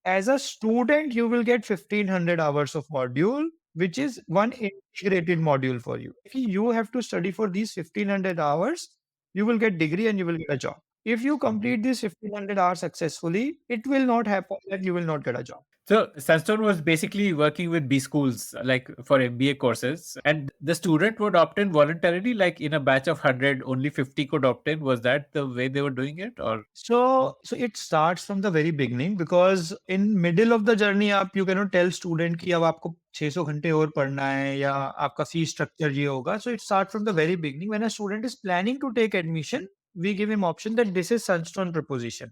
as a student, you will get 1500 hours of module, which is one integrated module for you. If you have to study for these 1500 hours, you will get degree and you will get a job. If you complete this 1500 hours successfully, it will not happen that you will not get a job. So Sunstone was basically working with B schools, like for MBA courses, and the student would opt in voluntarily, like in a batch of 100, only 50 could opt in. Was that the way they were doing it, or? So it starts from the very beginning, because in middle of the journey आप you cannot tell student कि अब आपको 600 घंटे और पढ़ना है या आपका fee structure ये होगा. So it starts from the very beginning. When a student is planning to take admission, we give him option that this is Sunstone proposition.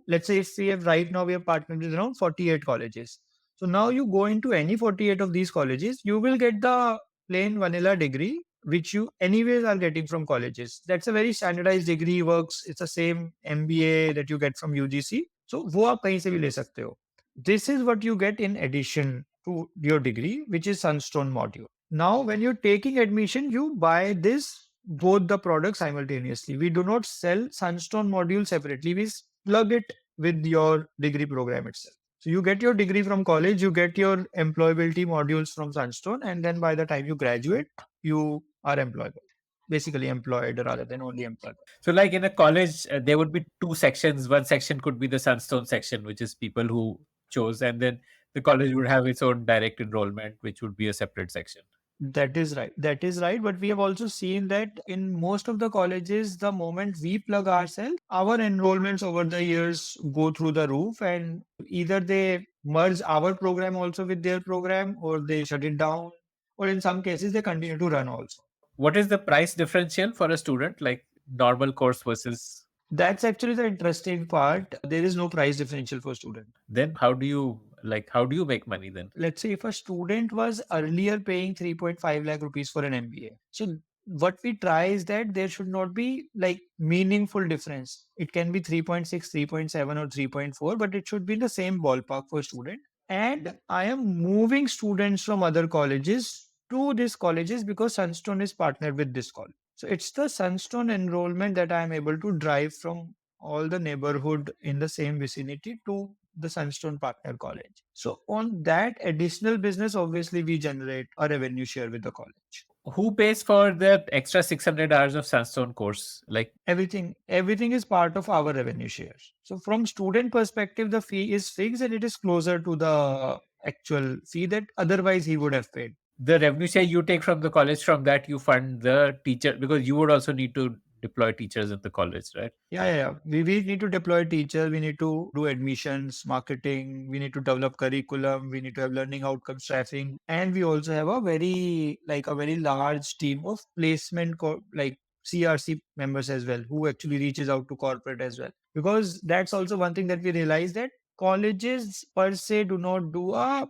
Let's say if we have right now we have partnered with around 48 colleges. So now you go into any 48 of these colleges, you will get the plain vanilla degree which you anyways are getting from colleges. That's a very standardized degree, works. It's the same MBA that you get from UGC. So वो आप कहीं से भी ले सकते हो. This is what you get in addition to your degree, which is Sunstone module. Now, when you're taking admission, you buy this both the products simultaneously. We do not sell Sunstone module separately. We plug it with your degree program itself. So you get your degree from college, you get your employability modules from Sunstone, and then by the time you graduate, you are employable. Basically employed rather than only employed. So, like in a college, there would be two sections. One section could be the Sunstone section, which is people who chose, and then the college would have its own direct enrollment, which would be a separate section. That is right. That is right. But we have also seen that in most of the colleges, the moment we plug ourselves, our enrollments over the years go through the roof, and either they merge our program also with their program, or they shut it down, or in some cases, they continue to run also. What is the price differential for a student, like normal course versus? That's actually the interesting part. There is no price differential for student. Then how do you make money then? Let's say if a student was earlier paying 3.5 lakh rupees for an MBA. So what we try is that there should not be like meaningful difference. It can be 3.6, 3.7 or 3.4, but it should be in the same ballpark for student. And I am moving students from other colleges to these colleges because Sunstone is partnered with this college. So it's the Sunstone enrollment that I am able to drive from all the neighborhood in the same vicinity to the Sunstone Partner College. So on that additional business, obviously we generate a revenue share with the college. Who pays for the extra 600 hours of Sunstone course? Like Everything is part of our revenue shares. So from student perspective, the fee is fixed and it is closer to the actual fee that otherwise he would have paid. the revenue share you take from the college, from that you fund the teacher, because you would also need to deploy teachers in the college, right? Yeah. We need to deploy teachers. We need to do admissions, marketing. We need to develop curriculum. We need to have learning outcomes tracking. And we also have a very large team of placement, like CRC members as well, who actually reaches out to corporate as well. Because that's also one thing that we realize, that colleges per se do not do a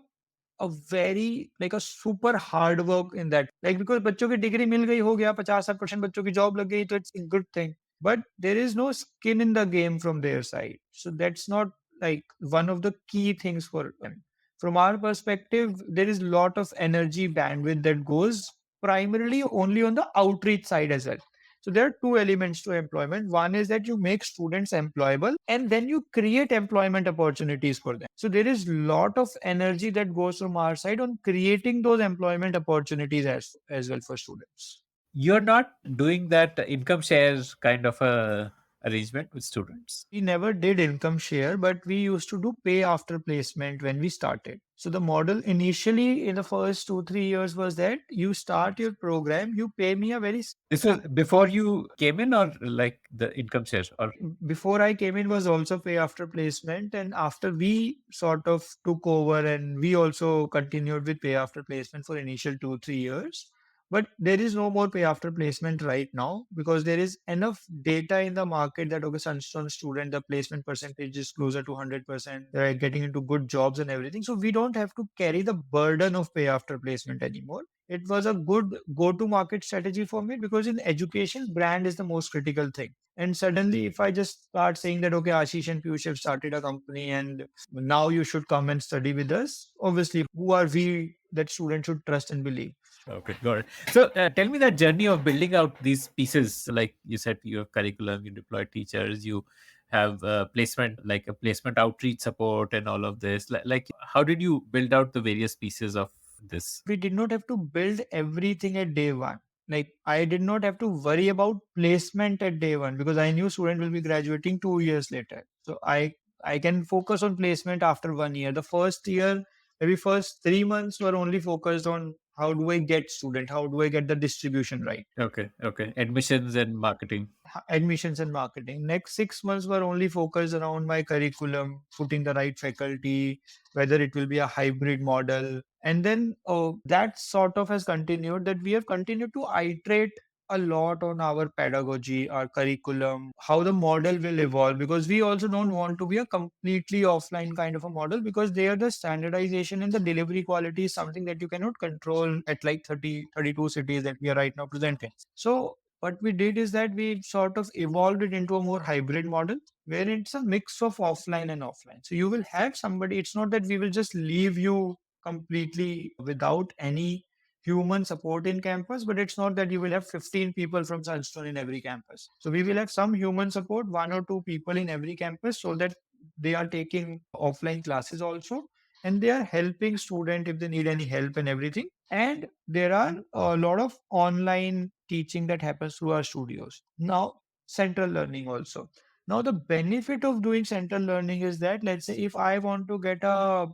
very like a super hard work in that, like because बच्चों की degree मिल गई, हो गया 50-60% बच्चों की job लग गई, तो it's a good thing, but there is no skin in the game from their side. So that's not like one of the key things for them. From our perspective, there is a lot of energy bandwidth that goes primarily only on the outreach side as well. So there are two elements to employment. One is that you make students employable and then you create employment opportunities for them. So there is a lot of energy that goes from our side on creating those employment opportunities as well for students. You're not doing that income shares kind of a arrangement with students? We never did income share, but we used to do pay after placement when we started. So the model initially in the first 2, 3 years was that you start your program, you pay me a very This was before you came in, or like the income share, or before I came in was also pay after placement, and after we sort of took over and we also continued with pay after placement for initial 2, 3 years. But there is no more pay after placement right now because there is enough data in the market that okay, Sunstone student, the placement percentage is closer to 100%. They're getting into good jobs and everything. So we don't have to carry the burden of pay after placement anymore. It was a good go to market strategy for me because in education, brand is the most critical thing. And suddenly, if I just start saying that, okay, Ashish and Piyush have started a company and now you should come and study with us, obviously, who are we that students should trust and believe? okay, got it. So tell me that journey of building out these pieces. Like you said, you have curriculum, you deploy teachers, you have placement, like a placement outreach support, and all of this. Like, how did you build out the various pieces of this? We did not have to build everything at day one. Like I did not have to worry about placement at day one because I knew student will be graduating 2 years later. So I can focus on placement after 1 year. The first year, maybe first 3 months were only focused on how do I get student, how do I get the distribution right. Okay, okay. Admissions and marketing. Admissions and marketing. Next 6 months were only focused around my curriculum, putting the right faculty, whether it will be a hybrid model. And then that sort of has continued that we have continued to iterate a lot on our pedagogy, our curriculum, how the model will evolve, because we also don't want to be a completely offline kind of a model because there the standardization and the delivery quality is something that you cannot control at like 30, 32 cities that we are right now presenting. So what we did is that we sort of evolved it into a more hybrid model where it's a mix of offline and offline. So you will have somebody, it's not that we will just leave you completely without any human support in campus, but it's not that you will have 15 people from Sunstone in every campus. So we will have some human support, 1 or 2 people in every campus so that they are taking offline classes also and they are helping student if they need any help and everything. And there are a lot of online teaching that happens through our studios. Now, central learning also. Now, the benefit of doing central learning is that, let's say, if I want to get a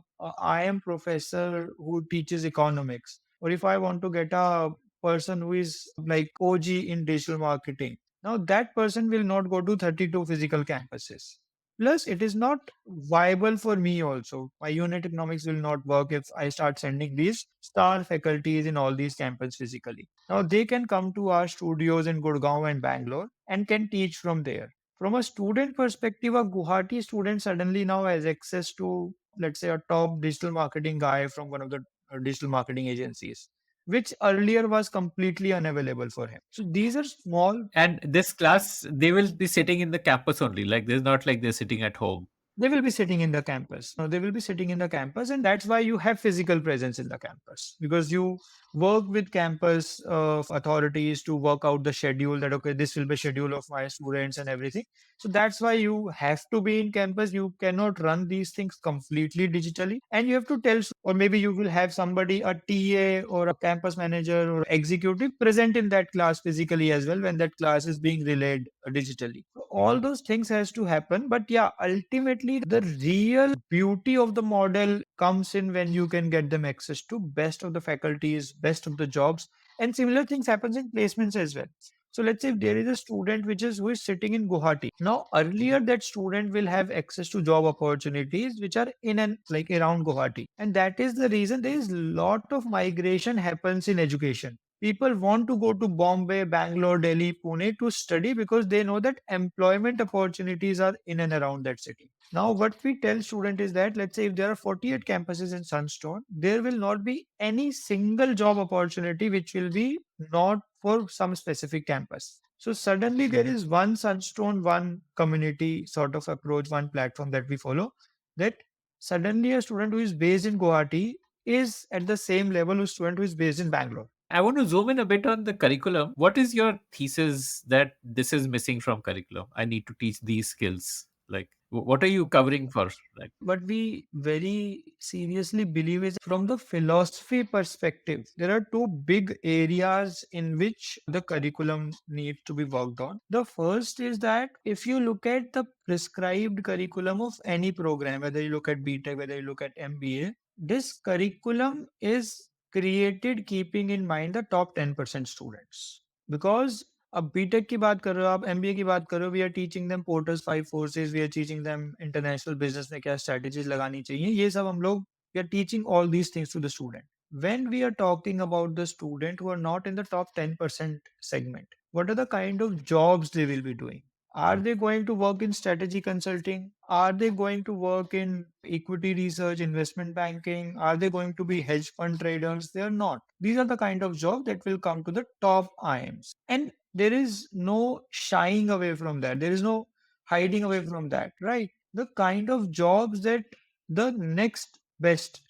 IM professor who teaches economics, or if I want to get a person who is like OG in digital marketing, now that person will not go to 32 physical campuses. Plus, it is not viable for me also. My unit economics will not work if I start sending these star faculties in all these campuses physically. Now, they can come to our studios in Gurgaon and Bangalore and can teach from there. From a student perspective, a Guwahati student suddenly now has access to, let's say, a top digital marketing guy from one of the digital marketing agencies, which earlier was completely unavailable for him. So these are small. And this class, they will be sitting in the campus only. Like, there's not like they're sitting at home. They will be sitting in the campus. No, they will be sitting in the campus, and that's why you have physical presence in the campus because you work with campus authorities to work out the schedule that okay, this will be schedule of my students and everything. So that's why you have to be in campus. You cannot run these things completely digitally, and you have to tell, or maybe you will have somebody, a TA or a campus manager or executive present in that class physically as well when that class is being relayed digitally. So all those things has to happen, but yeah, ultimately the real beauty of the model comes in when you can get them access to best of the faculties, best of the jobs, and similar things happens in placements as well. So let's say if there is a student who is sitting in Guwahati. Now earlier that student will have access to job opportunities which are in and like around Guwahati. And that is the reason there is lot of migration happens in education. People want to go to Bombay, Bangalore, Delhi, Pune to study because they know that employment opportunities are in and around that city. Now, what we tell students is that, let's say if there are 48 campuses in Sunstone, there will not be any single job opportunity which will be not for some specific campus. So suddenly there is one Sunstone, one community sort of approach, one platform that we follow, that suddenly a student who is based in Guwahati is at the same level as student who is based in Bangalore. I want to zoom in a bit on the curriculum. What is your thesis that this is missing from curriculum? I need to teach these skills. Like, What are you covering for? Like, What we very seriously believe is from the philosophy perspective, there are two big areas in which the curriculum needs to be worked on. The first is that if you look at the prescribed curriculum of any program, whether you look at BTech, whether you look at MBA, this curriculum is created keeping in mind the top 10% students. Because अब BTech की बात कर रहे हो, आप MBA की बात कर रहे हो, we are teaching them Porter's 5 forces, we are teaching them international business में क्या स्ट्रेटजीज लगानी चाहिए, ये सब हम लोग we are teaching all these things to the student. When we are talking about the student who are not in the top 10% segment, what are the kind of jobs they will be doing? Are they going to work in strategy consulting? Are they going to work in equity research, investment banking? Are they going to be hedge fund traders? They are not. These are the kind of jobs that will come to the top IIMs. And there is no shying away from that. There is no hiding away from that, right? The kind of jobs that the next best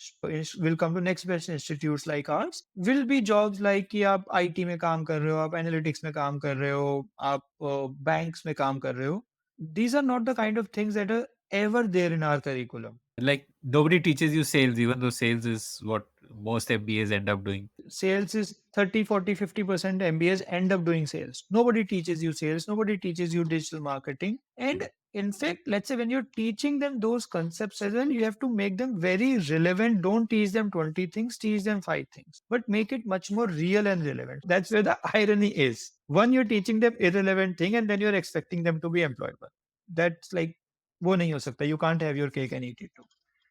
will come to next best institutes like ours will be jobs like कि आप IT में काम कर रहे हो, आप analytics में काम कर रहे हो, आप banks में काम कर रहे हो. These are not the kind of things that are ever there in our curriculum. like nobody teaches you sales, even though sales is what most MBAs end up doing. Sales is 30, 40, 50% MBAs end up doing sales. Nobody teaches you sales. Nobody teaches you digital marketing. And in fact, let's say when you're teaching them those concepts as well, you have to make them very relevant. Don't teach them 20 things, teach them 5 things, but make it much more real and relevant. That's where the irony is. One, you're teaching them irrelevant thing and then you're expecting them to be employable. That's like, वो नहीं हो सकता. You can't have your cake and eat it too.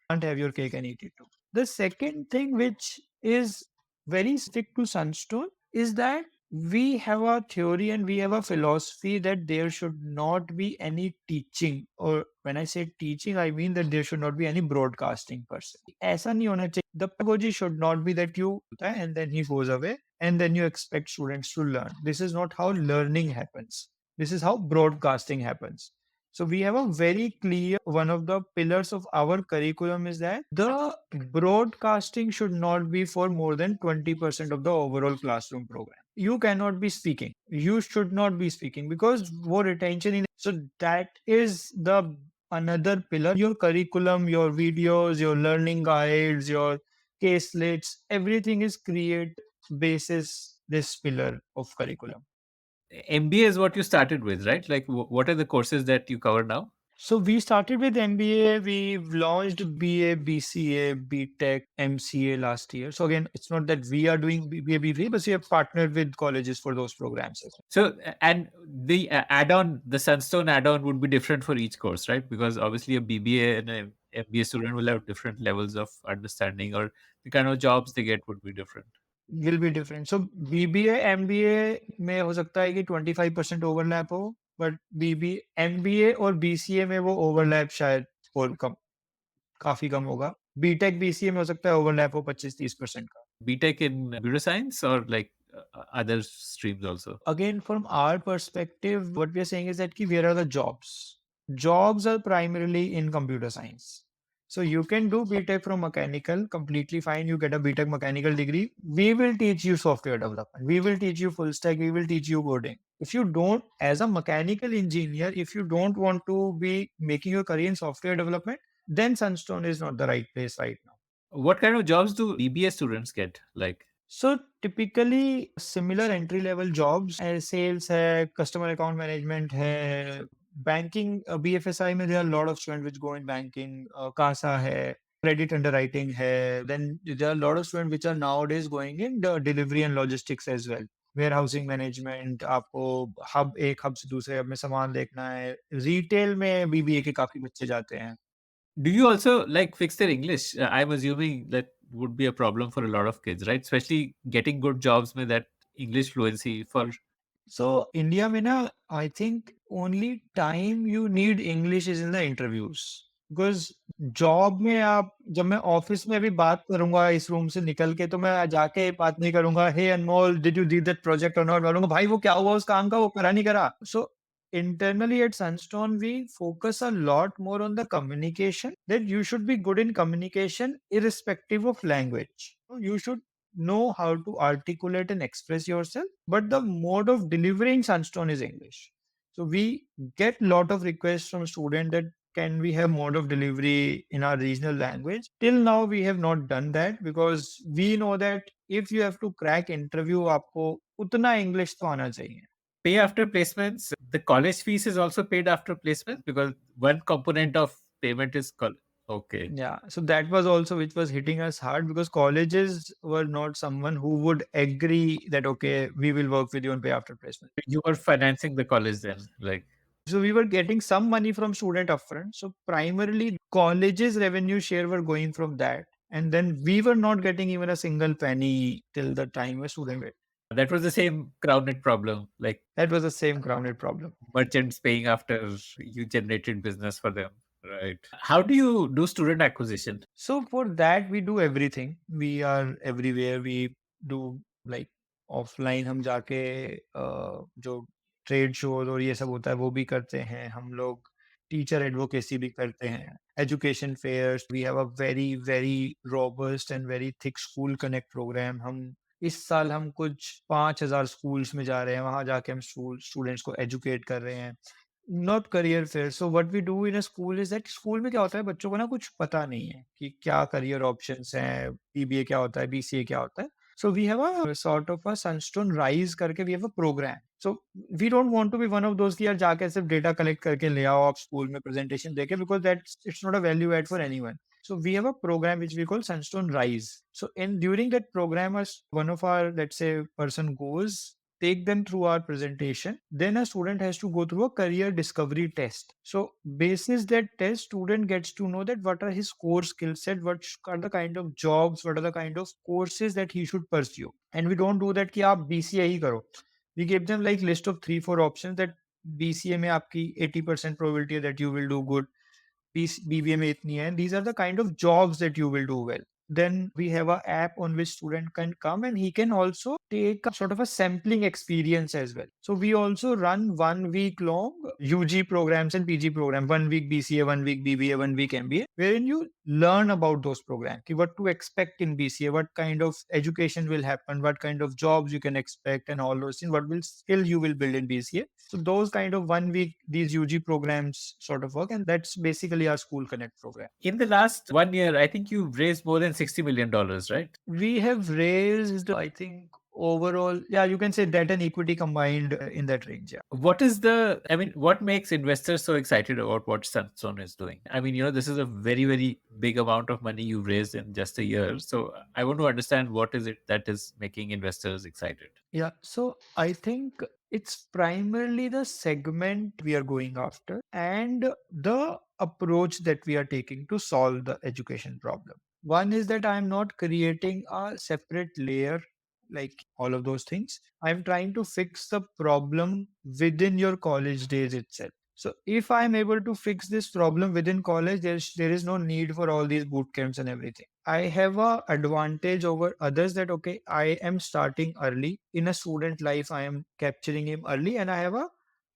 Can't have your cake and eat it too. The second thing, which is very specific to Sunstone, is that we have a theory and we have a philosophy that there should not be any teaching. Or when I say teaching, I mean that there should not be any broadcasting per se. ऐसा नहीं होना चाहिए. The pedagogy should not be that you and then he goes away and then you expect students to learn. This is not how learning happens. This is how broadcasting happens. So we have a very clear one of the pillars of our curriculum is that the broadcasting should not be for more than 20% of the overall classroom program. You cannot be speaking. You should not be speaking because more retention in so that is the another pillar. Your curriculum, your videos, your learning guides, your case lists, everything is create basis this pillar of curriculum. MBA is what you started with, right? Like, what are the courses that you cover now? So we started with MBA. We've launched BA, BCA, BTech, MCA last year. So again, it's not that we are doing BA, BCA, but we have partnered with colleges for those programs as well. So, and the add-on, the Sunstone add-on would be different for each course, right? Because obviously a BBA and a MBA student will have different levels of understanding, or the kind of jobs they get would be different. Will be different. So BBA, MBA में हो सकता है कि 25% overlap हो, but MBA और BCA में वो overlap शायद और कम काफी कम होगा. बीटेक BCA में हो सकता है ओवरलैप हो 25-30% का. BTech in computer science or like other streams also? Again, from our perspective, what we are saying is that where are the jobs? Jobs are primarily in computer science. So you can do BTech from mechanical, completely fine. You get a BTech mechanical degree. We will teach you software development. We will teach you full stack. We will teach you coding. If you don't, as a mechanical engineer, if you don't want to be making your career in software development, then Sunstone is not the right place right now. What kind of jobs do BBA students get? Like, So typically similar entry level jobs sales है, customer account management है, banking BFSI में there are a lot of students which go in banking, CASA है, credit underwriting है, then there are a lot of students which are nowadays going in the delivery and logistics as well. Warehousing management, आपको एक hub से दूसरे hub में सामान देखना है, retail में BBA के काफी बच्चे जाते हैं. do you also like fix their English? I'm assuming that would be a problem for a lot of kids, right? Especially getting good jobs with that English fluency for. So India में ना, I think only time you need English is in the interviews. Because job में आप जब मैं office में भी बात करूंगा इस रूम से निकल के तो मैं जाके बात नहीं करूंगा hey Anmol did you do that project or not बोलूंगा भाई वो क्या हुआ उस काम का वो करा नहीं करा. So internally at Sunstone we focus a lot more on the communication that you should be good in communication irrespective of language. You should know how to articulate and express yourself, but the mode of delivering Sunstone is English. So we get lot of requests from students that can we have mode of delivery in our regional language? Till now, we have not done that because we know that if you have to crack interview, आपको उतना English तो आना चाहिए. Pay after placements, the college fees is also paid after placements because one component of payment is okay. Yeah, so that was also which was hitting us hard because colleges were not someone who would agree that okay, we will work with you on pay after placement. You were financing the college then, like. So we were getting some money from student upfront. So primarily colleges revenue share were going from that. And then we were not getting even a single penny till the time a student went. That was the same grounded problem, like That was the same grounded problem. merchants paying after you generated business for them, right? How do you do student acquisition? So for that we do everything. We are everywhere. We do like offline हम जाके जो trade shows और ये सब होता है वो भी करते हैं हम लोग टीचर एडवोकेसी भी करते हैं education fairs we have a very very robust and very thick school connect programme हम इस साल हम कुछ 5,000 स्कूल्स में जा रहे हैं वहां जाके हम स्टूडेंट्स को एजुकेट कर रहे हैं not career fair so what we do in a school is that school में क्या होता है बच्चों को ना कुछ पता नहीं है कि क्या करियर ऑप्शंस हैं बीबीए क्या होता है बीसीए क्या होता है so we have a sort of a Sunstone Rise करके we have a program. So we don't want to be one of those कि यार जाके सिर्फ data collect करके ले आओ आप स्कूल में presentation देके because that's it's not a value add for anyone. So we have a program which we call Sunstone Rise. So in during that program, as one of our let's say person goes take them through our presentation. Then a student has to go through a career discovery test. So basis that test, student gets to know that what are his core skill set, what are the kind of jobs, what are the kind of courses that he should pursue. And we don't do that कि आप BCA ही करो. We give them like list of 3-4 options that BCA में आपकी 80% probability है that you will do good. BBA में इतनी है. And these are the kind of jobs that you will do well. Then we have a app on which student can come and he can also take a sort of a sampling experience as well. So we also run 1 week long UG programs and PG program, 1 week BCA, 1 week BBA, 1 week MBA, wherein you learn about those programs, what to expect in BCA, what kind of education will happen, what kind of jobs you can expect and all those things, what will skill you will build in BCA. So those kind of 1 week, these UG programs sort of work. And that's basically our School Connect program. In the last 1 year, I think you've raised more than $60 million, right? We have raised, I think, overall, yeah, you can say debt and equity combined in that range. Yeah. What makes investors so excited about what Sunstone is doing? This is a very, very big amount of money you've raised in just a year. So I want to understand what is it that is making investors excited? Yeah. So I think it's primarily the segment we are going after and the approach that we are taking to solve the education problem. One is that I'm not creating a separate layer like all of those things. I'm trying to fix the problem within your college days itself. So if I'm able to fix this problem within college, there is no need for all these boot camps and everything. I have a advantage over others that okay, I am starting early in a student life. I am capturing him early, and I have a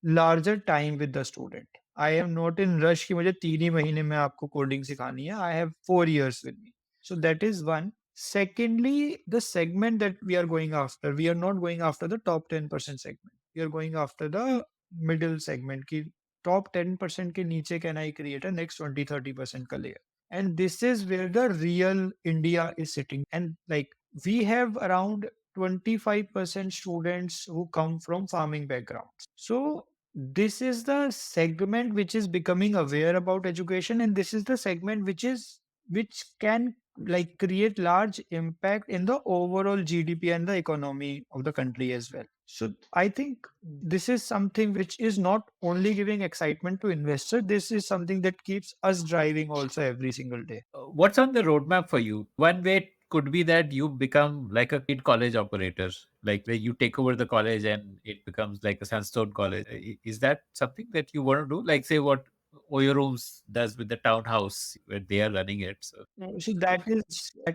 larger time with the student. I am not in rush कि मुझे 3 ही महीने में आपको coding सिखानी है. I have 4 years with me. So that is one. Secondly, the segment that we are going after, we are not going after the top 10% segment. We are going after the middle segment. कि top 10% के नीचे can I create a next 20-30% का layer. And this is where the real India is sitting. And like we have around 25% students who come from farming backgrounds. So this is the segment which is becoming aware about education, and this is the segment which can like create large impact in the overall GDP and the economy of the country as well. So I think this is something which is not only giving excitement to investors, this is something that keeps us driving also every single day. What's on the roadmap for you? One way could be that you become like a kid college operator, like where you take over the college and it becomes like a Sunstone college. Is that something that you want to do? Like say what Oyo Rooms does with the townhouse where they are running it. So No, see, that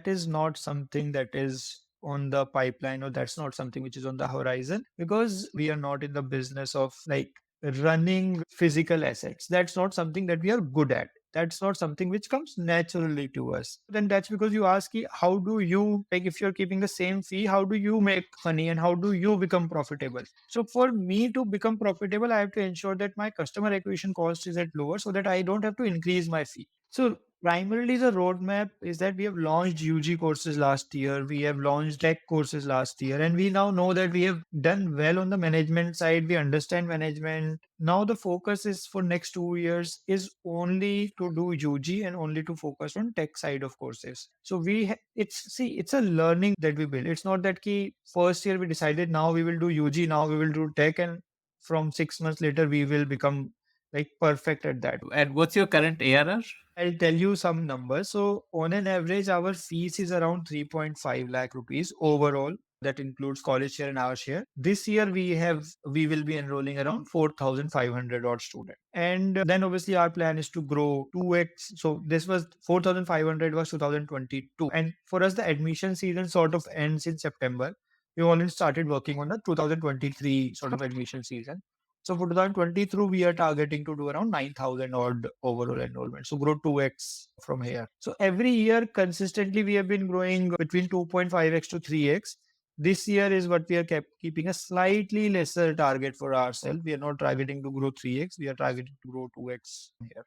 is not something that is on the pipeline, or that's not something which is on the horizon, because we are not in the business of like running physical assets. That's not something that we are good at. That's not something which comes naturally to us. Then that's because you ask, how do you, like, if you're keeping the same fee, how do you make money and how do you become profitable? So for me to become profitable, I have to ensure that my customer acquisition cost is at lower so that I don't have to increase my fee. So primarily the roadmap is that we have launched UG courses last year, we have launched tech courses last year, and we now know that we have done well on the management side. We understand management. Now the focus is for next 2 years is only to do UG and only to focus on tech side of courses. So it's a learning that we build. It's not that key first year we decided now we will do UG, now we will do tech, and from 6 months later we will become like perfect at that. And what's your current ARR? I'll tell you some numbers. So on an average, our fees is around 3.5 lakh rupees overall. That includes college share and our share. This year we will be enrolling around 4,500 odd students. And then obviously our plan is to grow 2x. So this was 4,500 was 2022. And for us, the admission season sort of ends in September. We already started working on the 2023 sort of admission season. So for 2023, we are targeting to do around 9,000 odd overall enrollment. So grow 2x from here. So every year consistently we have been growing between 2.5x to 3x. This year is what we are keeping a slightly lesser target for ourselves. We are not targeting to grow 3x. We are targeting to grow 2x here.